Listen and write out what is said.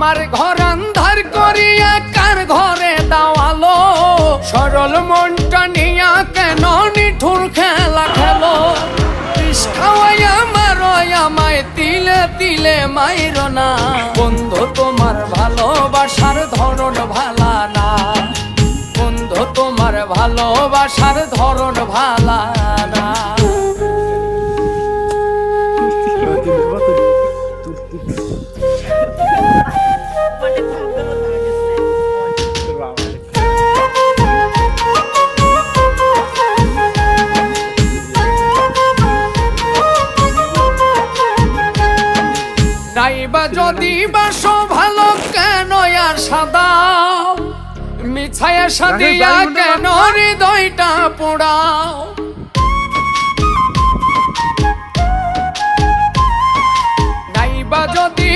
আমার ঘর আন্ধার করিয়া কার ঘরে দাওয়ালো সরল মনটা নিয়া কেন নিঠুর খেলা খেলো বিষ খাওয়াইয়া মারো আমায় তিলে তিলে মাইরো না বন্ধু তোমার ভালোবাসার ধরন ভালা না বন্ধু তোমার ভালোবাসার ধরন ভালা না নাইবা যদি বাসো ভালো কেন আর সাদা মিছায়া সাদিয়া কেন হৃদয়টা পোড়াও নাইবা যদি